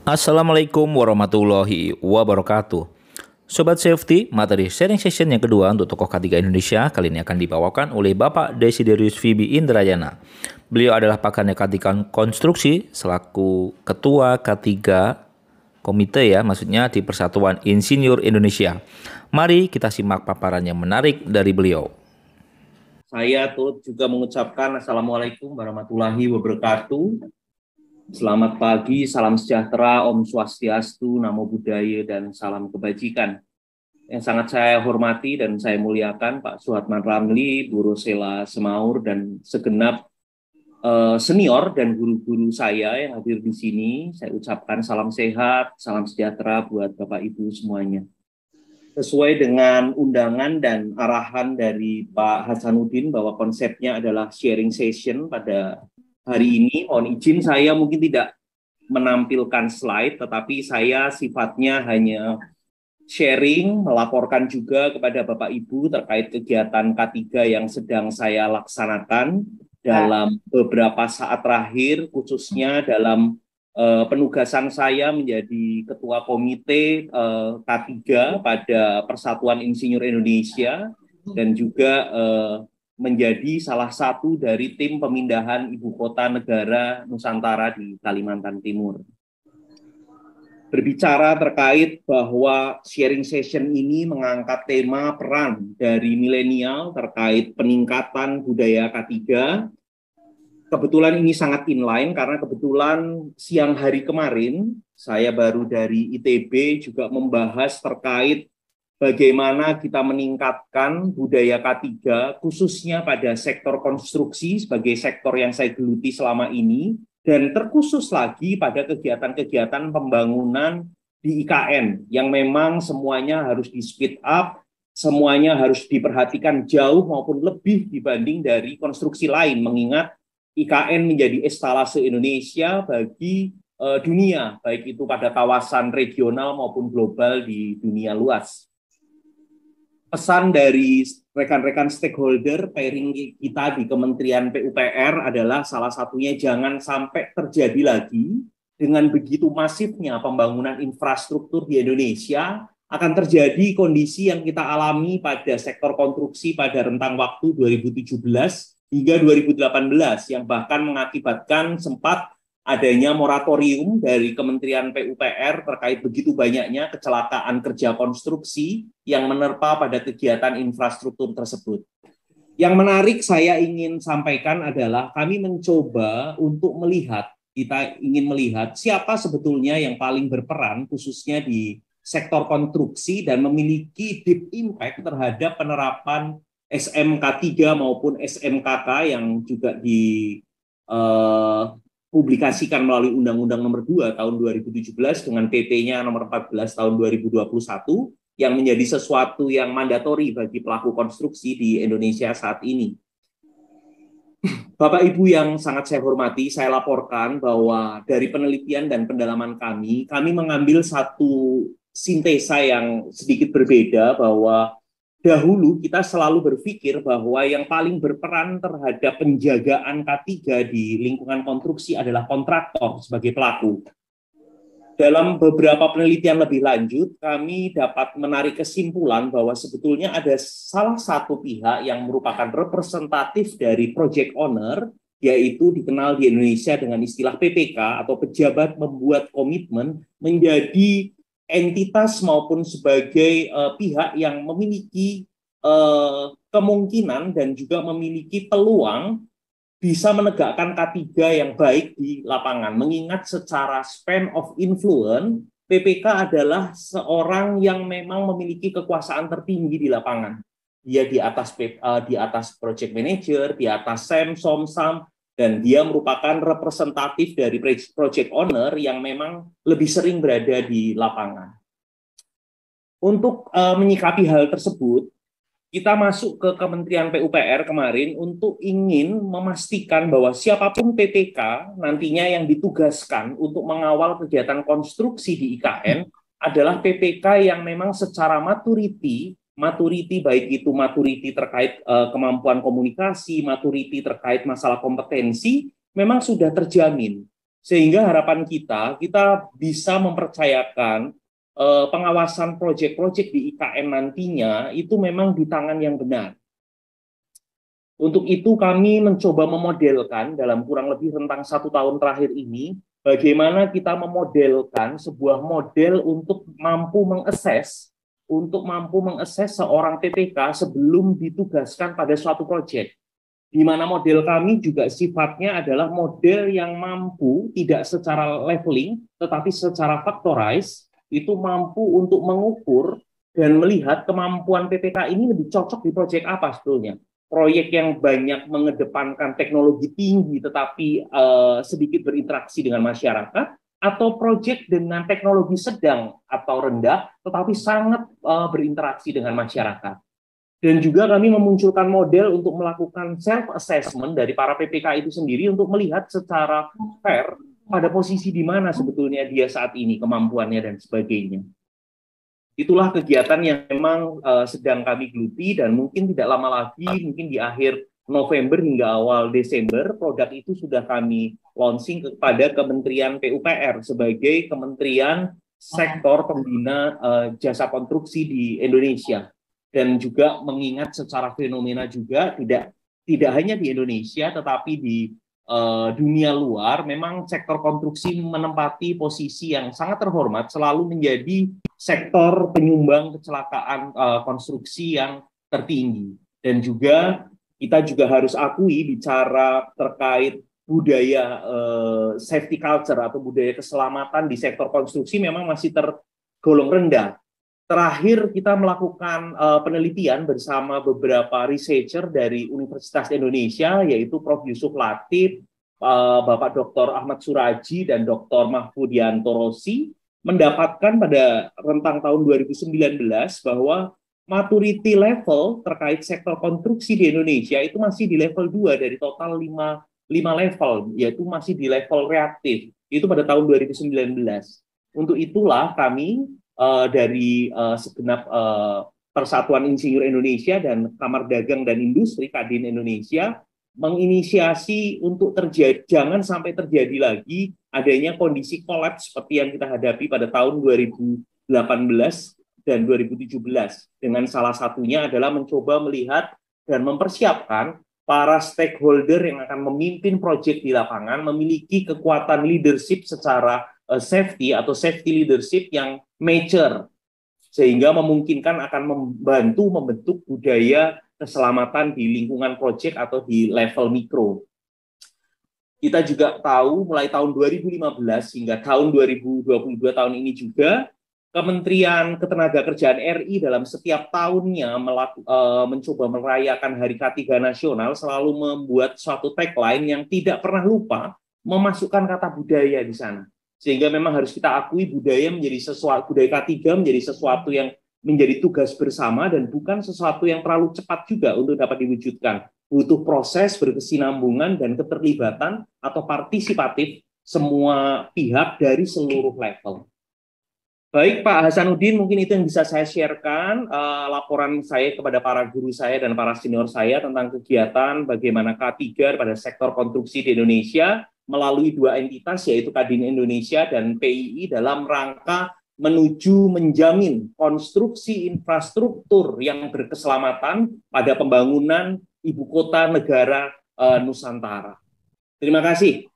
Assalamualaikum warahmatullahi wabarakatuh. Sobat Safety, materi sharing session yang kedua untuk tokoh K3 Indonesia kali ini akan dibawakan oleh Bapak Desiderius Fibi Indrayana. Beliau adalah pakarnya K3 Konstruksi selaku Ketua K3 Komite maksudnya di Persatuan Insinyur Indonesia. Mari kita simak paparan yang menarik dari beliau. Saya turut juga mengucapkan Assalamualaikum warahmatullahi wabarakatuh. Selamat pagi, salam sejahtera, Om Swastiastu, Namo Buddhaya, dan salam kebajikan. Yang sangat saya hormati dan saya muliakan Pak Suhatman Ramli, Bu Rosela Semaur, dan segenap senior dan guru-guru saya yang hadir di sini. Saya ucapkan salam sehat, salam sejahtera buat Bapak Ibu semuanya. Sesuai dengan undangan dan arahan dari Pak Hasanuddin bahwa konsepnya adalah sharing session pada hari ini, mohon izin saya mungkin tidak menampilkan slide, tetapi saya sifatnya hanya sharing, melaporkan juga kepada Bapak Ibu terkait kegiatan K3 yang sedang saya laksanakan dalam beberapa saat terakhir, khususnya dalam penugasan saya menjadi Ketua Komite K3 pada Persatuan Insinyur Indonesia dan juga menjadi salah satu dari tim pemindahan ibu kota negara Nusantara di Kalimantan Timur. Berbicara terkait bahwa sharing session ini mengangkat tema peran dari milenial terkait peningkatan budaya K3. Kebetulan ini sangat inline karena kebetulan siang hari kemarin saya baru dari ITB juga membahas terkait bagaimana kita meningkatkan budaya K3 khususnya pada sektor konstruksi sebagai sektor yang saya geluti selama ini dan terkhusus lagi pada kegiatan-kegiatan pembangunan di IKN yang memang semuanya harus di speed up, semuanya harus diperhatikan jauh maupun lebih dibanding dari konstruksi lain mengingat IKN menjadi etalase Indonesia bagi dunia baik itu pada kawasan regional maupun global di dunia luas. Pesan dari rekan-rekan stakeholder pairing kita di Kementerian PUPR adalah salah satunya jangan sampai terjadi lagi dengan begitu masifnya pembangunan infrastruktur di Indonesia akan terjadi kondisi yang kita alami pada sektor konstruksi pada rentang waktu 2017 hingga 2018 yang bahkan mengakibatkan sempat adanya moratorium dari Kementerian PUPR terkait begitu banyaknya kecelakaan kerja konstruksi yang menerpa pada kegiatan infrastruktur tersebut. Yang menarik saya ingin sampaikan adalah kami mencoba untuk kita ingin melihat siapa sebetulnya yang paling berperan khususnya di sektor konstruksi dan memiliki deep impact terhadap penerapan SMK3 maupun SMKK yang juga publikasikan melalui Undang-Undang Nomor 2 Tahun 2017 dengan PP-nya Nomor 14 Tahun 2021 yang menjadi sesuatu yang mandatori bagi pelaku konstruksi di Indonesia saat ini. Bapak Ibu yang sangat saya hormati, saya laporkan bahwa dari penelitian dan pendalaman kami mengambil satu sintesa yang sedikit berbeda bahwa dahulu kita selalu berpikir bahwa yang paling berperan terhadap penjagaan K3 di lingkungan konstruksi adalah kontraktor sebagai pelaku. Dalam beberapa penelitian lebih lanjut, kami dapat menarik kesimpulan bahwa sebetulnya ada salah satu pihak yang merupakan representatif dari project owner, yaitu dikenal di Indonesia dengan istilah PPK atau pejabat membuat komitmen menjadi entitas maupun sebagai pihak yang memiliki kemungkinan dan juga memiliki peluang bisa menegakkan K3 yang baik di lapangan. Mengingat secara span of influence, PPK adalah seorang yang memang memiliki kekuasaan tertinggi di lapangan. Dia di atas project manager, di atas SEM, SOM, dan dia merupakan representatif dari project owner yang memang lebih sering berada di lapangan. Untuk menyikapi hal tersebut, kita masuk ke Kementerian PUPR kemarin untuk ingin memastikan bahwa siapapun PPK nantinya yang ditugaskan untuk mengawal kegiatan konstruksi di IKN adalah PPK yang memang secara maturity baik itu maturity terkait kemampuan komunikasi, maturity terkait masalah kompetensi, memang sudah terjamin. Sehingga harapan kita bisa mempercayakan pengawasan proyek-proyek di IKN nantinya itu memang di tangan yang benar. Untuk itu kami mencoba memodelkan dalam kurang lebih rentang 1 tahun terakhir ini, bagaimana kita memodelkan sebuah model untuk mampu mengakses seorang PPK sebelum ditugaskan pada suatu proyek. Di mana model kami juga sifatnya adalah model yang mampu tidak secara leveling, tetapi secara factorize, itu mampu untuk mengukur dan melihat kemampuan PPK ini lebih cocok di proyek apa sebetulnya. Proyek yang banyak mengedepankan teknologi tinggi tetapi sedikit berinteraksi dengan masyarakat, atau proyek dengan teknologi sedang atau rendah tetapi sangat berinteraksi dengan masyarakat. Dan juga kami memunculkan model untuk melakukan self-assessment dari para PPK itu sendiri untuk melihat secara fair pada posisi di mana sebetulnya dia saat ini, kemampuannya dan sebagainya. Itulah kegiatan yang memang sedang kami geluti, dan mungkin tidak lama lagi, mungkin di akhir November hingga awal Desember, produk itu sudah kami launching kepada Kementerian PUPR sebagai Kementerian Sektor Pembina Jasa Konstruksi di Indonesia. Dan juga mengingat secara fenomena juga tidak hanya di Indonesia, tetapi di dunia luar, memang sektor konstruksi menempati posisi yang sangat terhormat, selalu menjadi sektor penyumbang kecelakaan konstruksi yang tertinggi. Dan juga kita juga harus akui, bicara terkait budaya safety culture atau budaya keselamatan di sektor konstruksi memang masih tergolong rendah. Terakhir kita melakukan penelitian bersama beberapa researcher dari Universitas Indonesia, yaitu Prof. Yusuf Latif, Bapak Dr. Ahmad Suraji, dan Dr. Mahfudianto Rossi, mendapatkan pada rentang tahun 2019 bahwa maturity level terkait sektor konstruksi di Indonesia itu masih di level 2 dari total 5 level, yaitu masih di level reaktif. Itu pada tahun 2019. Untuk itulah kami dari segenap Persatuan Insinyur Indonesia dan Kamar Dagang dan Industri Kadin Indonesia menginisiasi untuk jangan sampai terjadi lagi adanya kondisi kolaps seperti yang kita hadapi pada tahun 2018 dan 2017, dengan salah satunya adalah mencoba melihat dan mempersiapkan para stakeholder yang akan memimpin proyek di lapangan memiliki kekuatan leadership secara safety atau safety leadership yang mature, sehingga memungkinkan akan membantu membentuk budaya keselamatan di lingkungan proyek atau di level mikro. Kita juga tahu mulai tahun 2015 hingga tahun 2022 tahun ini juga, Kementerian Ketenagakerjaan RI dalam setiap tahunnya mencoba merayakan Hari K3 Nasional selalu membuat suatu tagline yang tidak pernah lupa memasukkan kata budaya di sana. Sehingga memang harus kita akui budaya K3 menjadi sesuatu yang menjadi tugas bersama dan bukan sesuatu yang terlalu cepat juga untuk dapat diwujudkan. Butuh proses berkesinambungan dan keterlibatan atau partisipatif semua pihak dari seluruh level. Baik, Pak Hasanuddin, mungkin itu yang bisa saya sharekan, laporan saya kepada para guru saya dan para senior saya tentang kegiatan bagaimana K3 pada sektor konstruksi di Indonesia melalui 2 entitas, yaitu Kadin Indonesia dan PII, dalam rangka menuju menjamin konstruksi infrastruktur yang berkeselamatan pada pembangunan ibu kota negara Nusantara. Terima kasih.